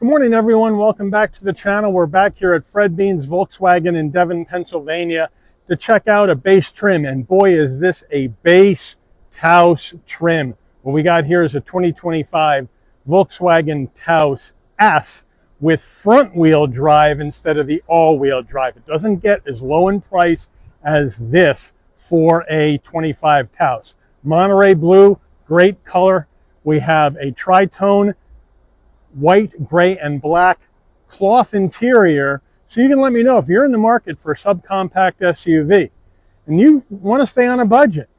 Good morning, everyone. Welcome back to the channel. We're back here at Fred Beans Volkswagen in Devon, Pennsylvania to check out a base trim. And boy, is this a base Taos trim. What we got here is a 2025 Volkswagen Taos S with front wheel drive instead of the all-wheel drive. It doesn't get as low in price as this for a 25 Taos. Monterey blue, great color. We have a tri-tone white, gray, and black cloth interior. So you can let me know if you're in the market for a subcompact SUV and you want to stay on a budget.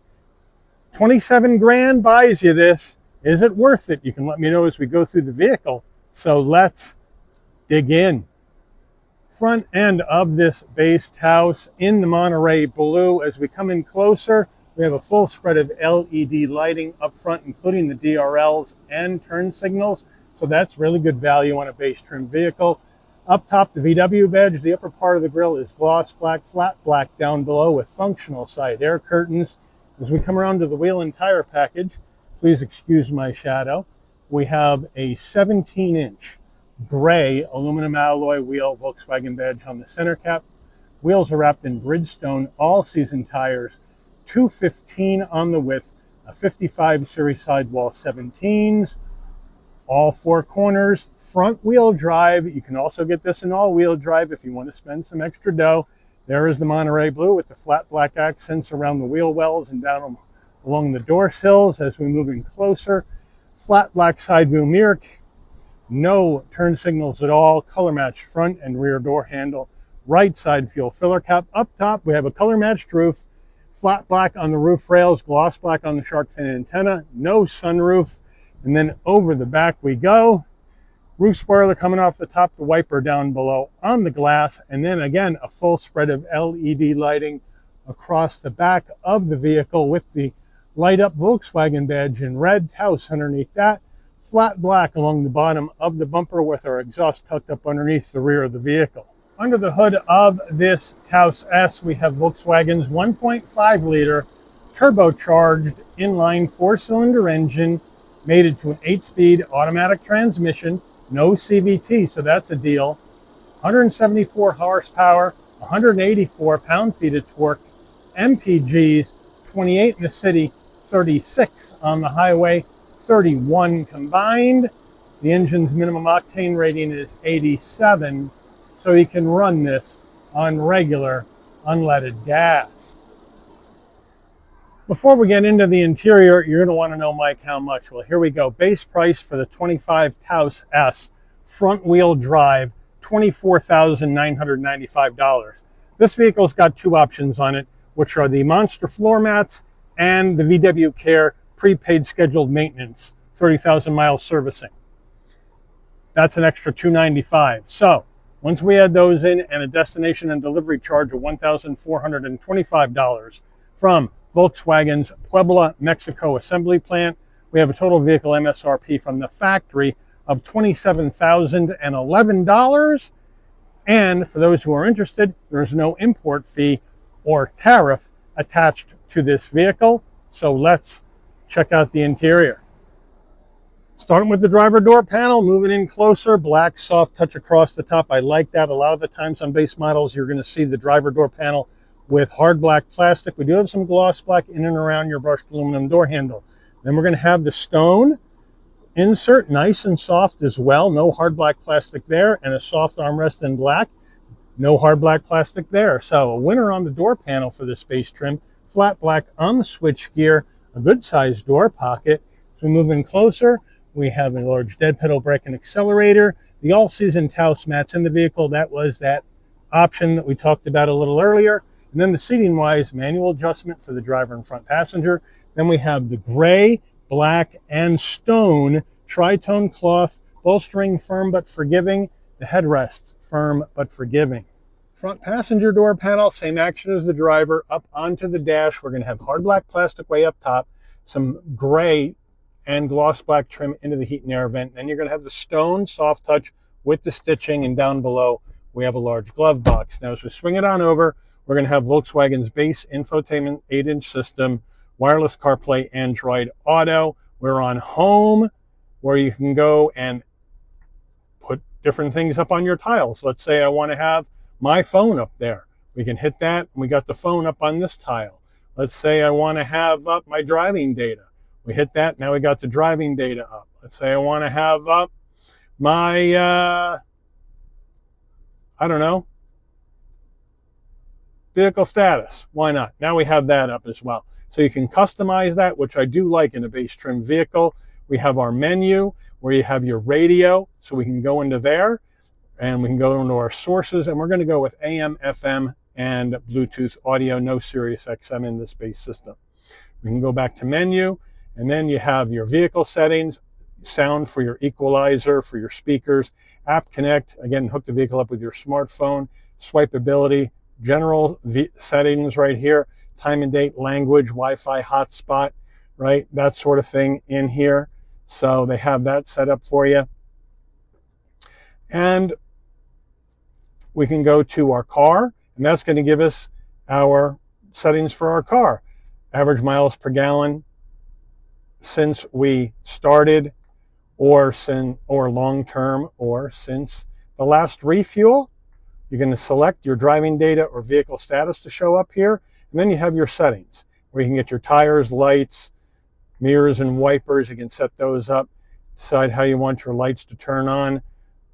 27 grand buys you this. Is it worth it? You can let me know as we go through the vehicle. So let's dig in. Front end of this base Taos in the Monterey blue. As we come in closer, we have a full spread of LED lighting up front, including the DRLs and turn signals. So that's really good value on a base trim vehicle. Up top, the VW badge. The upper part of the grille is gloss black, flat black down below with functional side air curtains. As we come around to the wheel and tire package, please excuse my shadow. We have a 17-inch gray aluminum alloy wheel Volkswagen badge on the center cap. Wheels are wrapped in Bridgestone all-season tires, 215 on the width, a 55 series sidewall 17s. All four corners, front wheel drive. You can also get this in all wheel drive if you want to spend some extra dough. There is the Monterey blue with the flat black accents around the wheel wells and down along the door sills. As we move in closer, flat black side view mirror, no turn signals at all, color matched front and rear door handle, right side fuel filler cap. Up top, we have a color matched roof, flat black on the roof rails, gloss black on the shark fin antenna, no sunroof. And then over the back we go. Roof spoiler coming off the top, the wiper down below on the glass, and then again a full spread of LED lighting across the back of the vehicle with the light up Volkswagen badge in red, Taos underneath that, flat black along the bottom of the bumper with our exhaust tucked up underneath the rear of the vehicle. Under the hood of this Taos S, we have Volkswagen's 1.5 liter turbocharged inline 4-cylinder engine, mated to an 8-speed automatic transmission, no CVT, so that's a deal. 174 horsepower, 184 pound-feet of torque, MPGs, 28 in the city, 36 on the highway, 31 combined. The engine's minimum octane rating is 87, so you can run this on regular unleaded gas. Before we get into the interior, you're going to want to know, Mike, how much? Well, here we go. Base price for the 25 Taos S, front wheel drive, $24,995. This vehicle's got two options on it, which are the monster floor mats and the VW Care prepaid scheduled maintenance, 30,000 mile servicing. That's an extra $295. So once we add those in and a destination and delivery charge of $1,425 from Volkswagen's Puebla, Mexico assembly plant, we have a total vehicle MSRP from the factory of $27,011. And for those who are interested, there's no import fee or tariff attached to this vehicle. So let's check out the interior. Starting with the driver door panel, moving in closer, black soft touch across the top. I like that. A lot of the times on base models, you're going to see the driver door panel with hard black plastic. We do have some gloss black in and around your brushed aluminum door handle. Then we're going to have the stone insert, nice and soft as well. No hard black plastic there, and a soft armrest in black. No hard black plastic there. So a winner on the door panel for this base trim. Flat black on the switch gear, a good sized door pocket. As we move in closer, we have a large dead pedal brake and accelerator. The all-season Taos mats in the vehicle. That was that option that we talked about a little earlier. And then the seating-wise, manual adjustment for the driver and front passenger. Then we have the gray, black, and stone tri-tone cloth, bolstering firm but forgiving. The headrest firm but forgiving. Front passenger door panel, same action as the driver. Up onto the dash, we're going to have hard black plastic way up top, some gray and gloss black trim into the heat and air vent. Then you're going to have the stone soft touch with the stitching, and down below we have a large glove box. Now as we swing it on over, we're going to have Volkswagen's base infotainment 8-inch system, wireless CarPlay, Android Auto. We're on home, where you can go and put different things up on your tiles. Let's say I want to have my phone up there. We can hit that, and we got the phone up on this tile. Let's say I want to have up my driving data. We hit that, now we got the driving data up. Let's say I want to have up my, I don't know, vehicle status. Why not? Now we have that up as well. So you can customize that, which I do like in a base trim vehicle. We have our menu where you have your radio, so we can go into there and we can go into our sources, and we're going to go with AM, FM, and Bluetooth audio, no Sirius XM in this base system. We can go back to menu, and then you have your vehicle settings, sound for your equalizer, for your speakers, app connect, again, hook the vehicle up with your smartphone, swipeability, general settings right here, time and date, language, Wi-Fi hotspot, right? That sort of thing in here. So they have that set up for you. And we can go to our car, and that's going to give us our settings for our car. Average miles per gallon since we started, or long term, or since the last refuel. You're going to select your driving data or vehicle status to show up here, and then you have your settings where you can get your tires, lights, mirrors, and wipers. You can set those up, decide how you want your lights to turn on,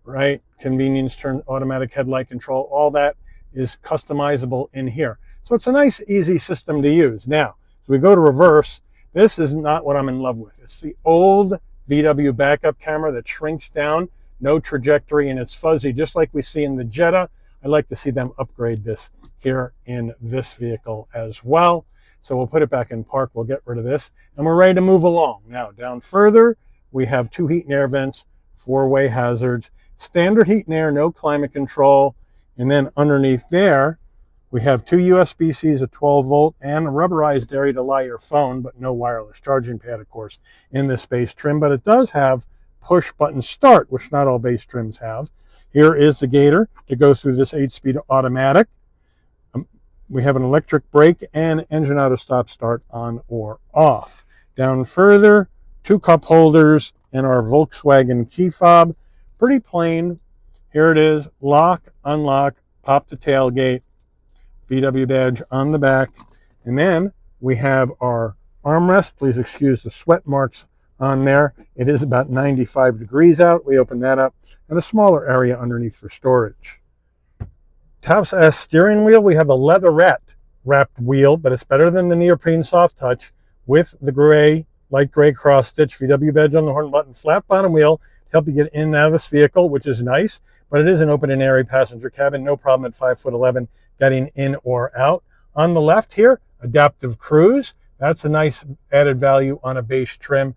right? Convenience turn, automatic headlight control, all that is customizable in here. So it's a nice, easy system to use. Now, as we go to reverse, this is not what I'm in love with. It's the old VW backup camera that shrinks down, no trajectory, and it's fuzzy, just like we see in the Jetta. I'd like to see them upgrade this here in this vehicle as well. So we'll put it back in park. We'll get rid of this, and we're ready to move along. Now, down further, we have 2 heat and air vents, 4-way hazards, standard heat and air, no climate control. And then underneath there, we have 2 USB-Cs, a 12-volt, and a rubberized area to lie your phone, but no wireless charging pad, of course, in this base trim. But it does have push-button start, which not all base trims have. Here is the gator to go through this 8-speed automatic. We have an electric brake and engine auto stop start on or off. Down further, 2 cup holders and our Volkswagen key fob. Pretty plain. Here it is. Lock, unlock, pop the tailgate, VW badge on the back. And then we have our armrest. Please excuse the sweat marks on there. It is about 95 degrees out. We open that up, and a smaller area underneath for storage. Taos S steering wheel. We have a leatherette wrapped wheel, but it's better than the neoprene soft touch with the gray, light gray cross stitch VW badge on the horn button, flat bottom wheel to help you get in and out of this vehicle, which is nice, but it is an open and airy passenger cabin. No problem at 5'11" getting in or out. On the left here, adaptive cruise. That's a nice added value on a base trim.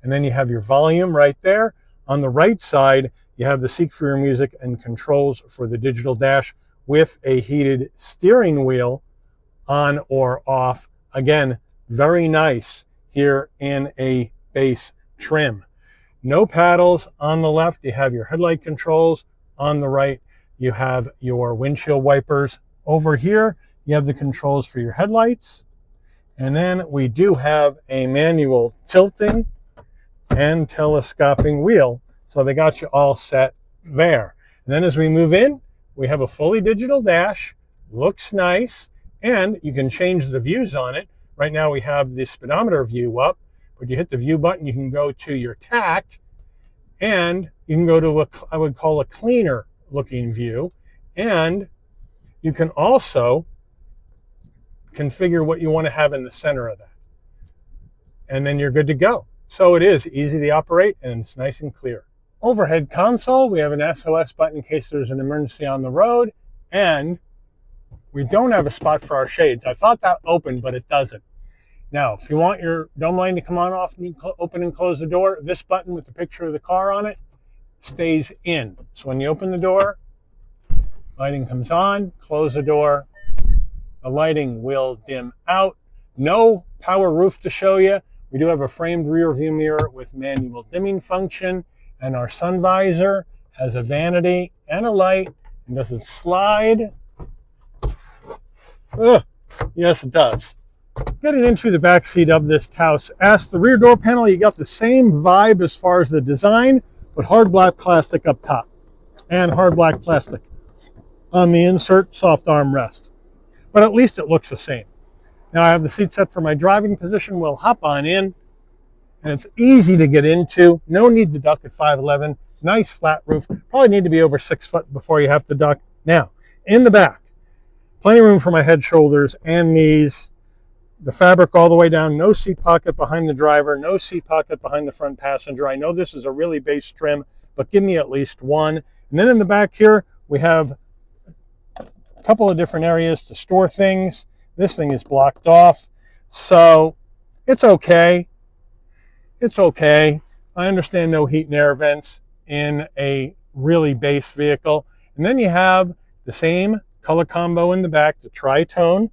And then you have your volume right there. On the right side, you have the seek for your music and controls for the digital dash with a heated steering wheel on or off. Again, very nice here in a base trim. No paddles. On the left, you have your headlight controls. On the right, you have your windshield wipers. Over here, you have the controls for your headlights. And then we do have a manual tilting and telescoping wheel. So they got you all set there. And then as we move in, we have a fully digital dash. Looks nice. And you can change the views on it. Right now we have the speedometer view up. But you hit the view button, you can go to your tact. And you can go to I would call a cleaner looking view. And you can also configure what you want to have in the center of that. And then you're good to go. So it is easy to operate, and it's nice and clear. Overhead console, we have an SOS button in case there's an emergency on the road. And we don't have a spot for our shades. I thought that opened, but it doesn't. Now, if you want your dome lighting to come on off, and you open and close the door, this button with the picture of the car on it stays in. So when you open the door, lighting comes on, close the door, the lighting will dim out. No power roof to show you. We do have a framed rear view mirror with manual dimming function, and our sun visor has a vanity and a light. And does it slide? Yes, it does. Getting into the back seat of this Taos S, the rear door panel, you got the same vibe as far as the design, but hard black plastic up top. and hard black plastic on the insert soft armrest. But at least it looks the same. Now I have the seat set for my driving position. We'll hop on in, and it's easy to get into. No need to duck at 5'11". Nice flat roof. Probably need to be over 6 foot before you have to duck. Now, in the back, plenty of room for my head, shoulders, and knees. The fabric all the way down. No seat pocket behind the driver. No seat pocket behind the front passenger. I know this is a really base trim, but give me at least one. And then in the back here, we have a couple of different areas to store things. This thing is blocked off, so it's okay. It's okay. I understand no heat and air vents in a really base vehicle. And then you have the same color combo in the back, the tri-tone.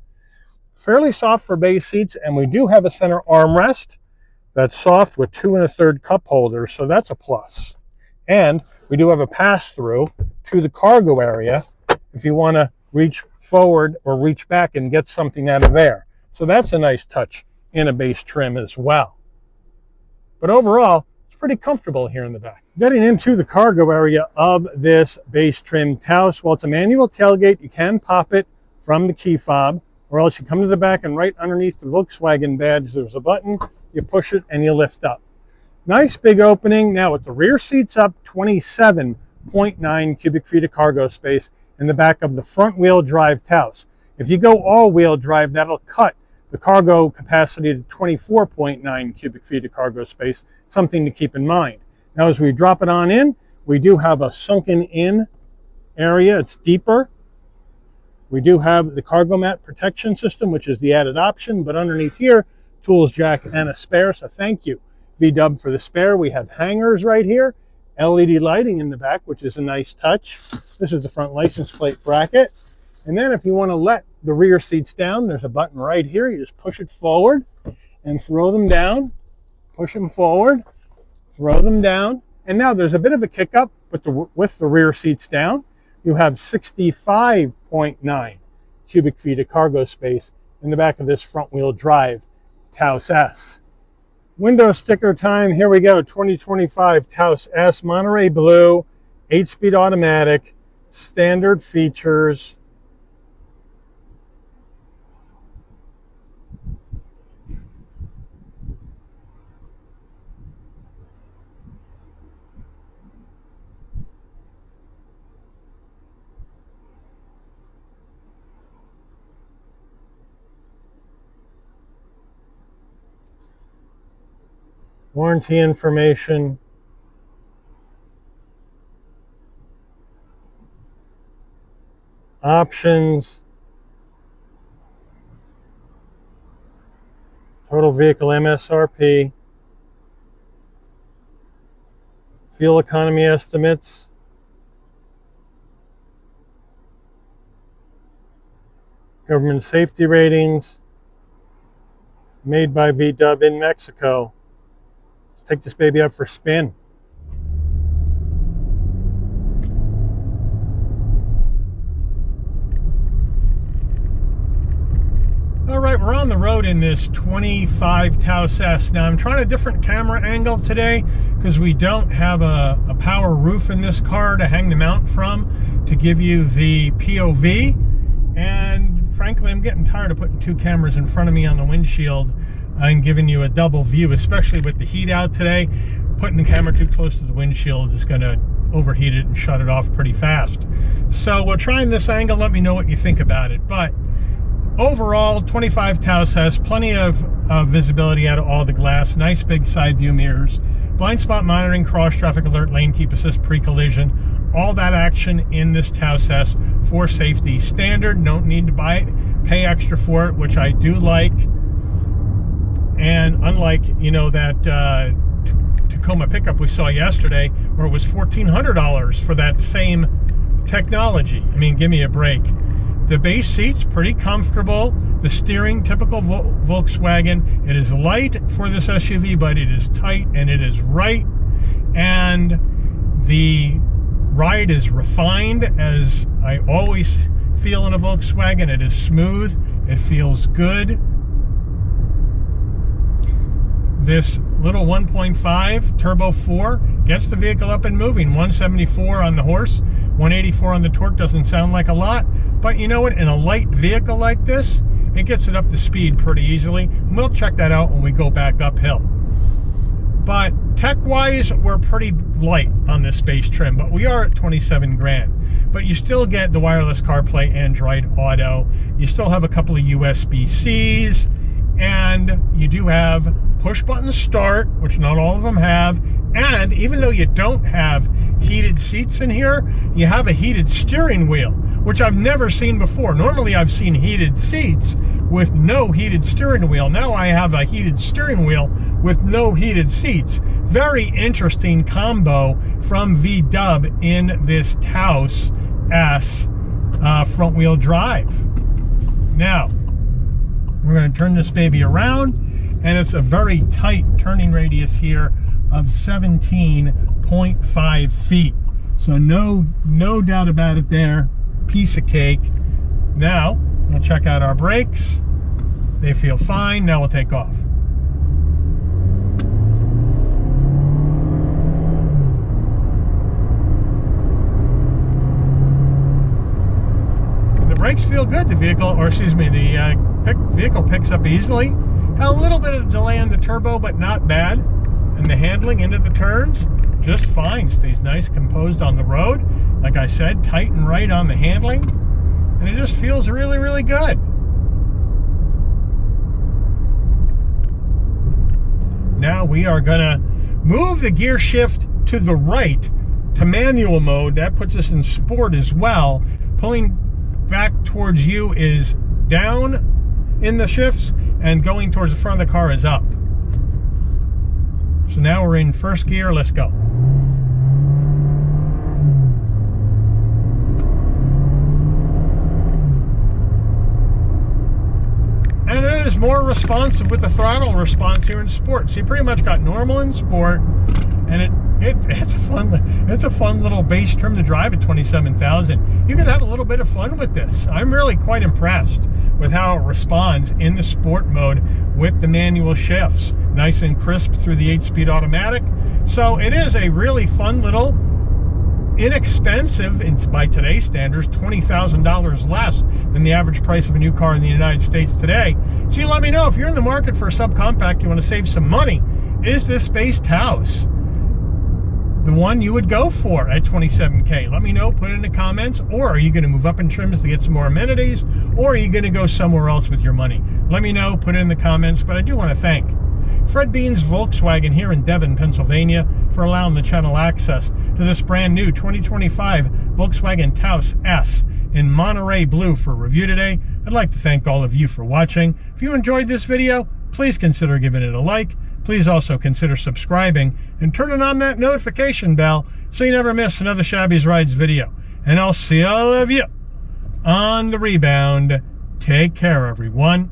Fairly soft for base seats, and we do have a center armrest that's soft with 2 1/3 cup holders, so that's a plus. And we do have a pass-through to the cargo area if you want to reach forward or reach back and get something out of there. So that's a nice touch in a base trim as well. But overall, it's pretty comfortable here in the back. Getting into the cargo area of this base trim Taos, well, it's a manual tailgate. You can pop it from the key fob, or else you come to the back and right underneath the Volkswagen badge, there's a button. You push it and you lift up. Nice big opening. Now with the rear seats up, 27.9 cubic feet of cargo space in the back of the front wheel drive Taos. If you go all wheel drive, that'll cut the cargo capacity to 24.9 cubic feet of cargo space, something to keep in mind. Now, as we drop it on in, we do have a sunken in area. It's deeper. We do have the cargo mat protection system, which is the added option, but underneath here, tools jack and a spare. So thank you, VW, for the spare. We have hangers right here, LED lighting in the back, which is a nice touch. This is the front license plate bracket. And then if you want to let the rear seats down, there's a button right here. You just push it forward and throw them down. Push them forward, throw them down. And now there's a bit of a kick up with the rear seats down. You have 65.9 cubic feet of cargo space in the back of this front wheel drive Taos S. Window sticker time. Here we go. 2025 Taos S, Monterey Blue, 8-speed automatic, standard features. Warranty information. Options. Total vehicle MSRP. Fuel economy estimates. Government safety ratings. Made by VW in Mexico. Take this baby up for a spin. All right, we're on the road in this 25 Taos S. Now I'm trying a different camera angle today because we don't have a power roof in this car to hang the mount from to give you the POV. And frankly, I'm getting tired of putting 2 cameras in front of me on the windshield and giving you a double view, especially with the heat out today. Putting the camera too close to the windshield is going to overheat it and shut it off pretty fast. So we're trying this angle. Let me know what you think about it. But overall, 25 Taos has plenty of visibility out of all the glass. Nice big side view mirrors. Blind spot monitoring, cross traffic alert, lane keep assist, pre-collision. All that action in this Taos S for safety. Standard, don't need to pay extra for it, which I do like. And unlike, you know, that Tacoma pickup we saw yesterday, where it was $1,400 for that same technology. I mean, give me a break. The base seat's pretty comfortable. The steering, typical Volkswagen. It is light for this SUV, but it is tight and it is right. And the ride is refined, as I always feel in a Volkswagen. It is smooth. It feels good. This little 1.5 turbo 4 gets the vehicle up and moving. 174 on the horse, 184 on the torque doesn't sound like a lot, but you know what? In a light vehicle like this, it gets it up to speed pretty easily. And we'll check that out when we go back uphill. But tech-wise, we're pretty light on this base trim, but we are at 27 grand. But you still get the wireless CarPlay, Android Auto. You still have a couple of USB-Cs, and you do have push-button start, which not all of them have. And even though you don't have heated seats in here, you have a heated steering wheel, which I've never seen before. Normally I've seen heated seats with no heated steering wheel. Now I have a heated steering wheel with no heated seats. Very interesting combo from VW in this Taos S front wheel drive. Now, we're going to turn this baby around, and it's a very tight turning radius here of 17.5 feet. So no doubt about it there. Piece of cake. Now, we'll check out our brakes. They feel fine. Now we'll take off. The brakes feel good. The vehicle, or excuse me, the vehicle picks up easily. Had a little bit of delay on the turbo, but not bad. And the handling into the turns, just fine. Stays nice, composed on the road. Like I said, tight and right on the handling. And it just feels really, really good. Now we are gonna move the gear shift to the right to manual mode. That puts us in sport as well. Pulling back towards you is down in the shifts, and going towards the front of the car is up. So now we're in first gear. Let's go. And it is more responsive with the throttle response here in sport. So you pretty much got normal in sport, and it's a fun little base trim to drive at 27,000. You could have a little bit of fun with this. I'm really quite impressed with how it responds in the sport mode with the manual shifts. Nice and crisp through the 8-speed automatic. So it is a really fun little, inexpensive, and by today's standards, $20,000 less than the average price of a new car in the United States today. So you let me know if you're in the market for a subcompact, you want to save some money. Is this base Taos the one you would go for at 27K? Let me know, put it in the comments. Or are you going to move up in trims to get some more amenities? Or are you going to go somewhere else with your money? Let me know, put it in the comments. But I do want to thank Fred Beans Volkswagen here in Devon, Pennsylvania, for allowing the channel access to this brand new 2025 Volkswagen Taos S in Monterey Blue for review today. I'd like to thank all of you for watching. If you enjoyed this video, please consider giving it a like. Please also consider subscribing and turning on that notification bell so you never miss another Shabby's Rides video. And I'll see all of you on the rebound. Take care, everyone.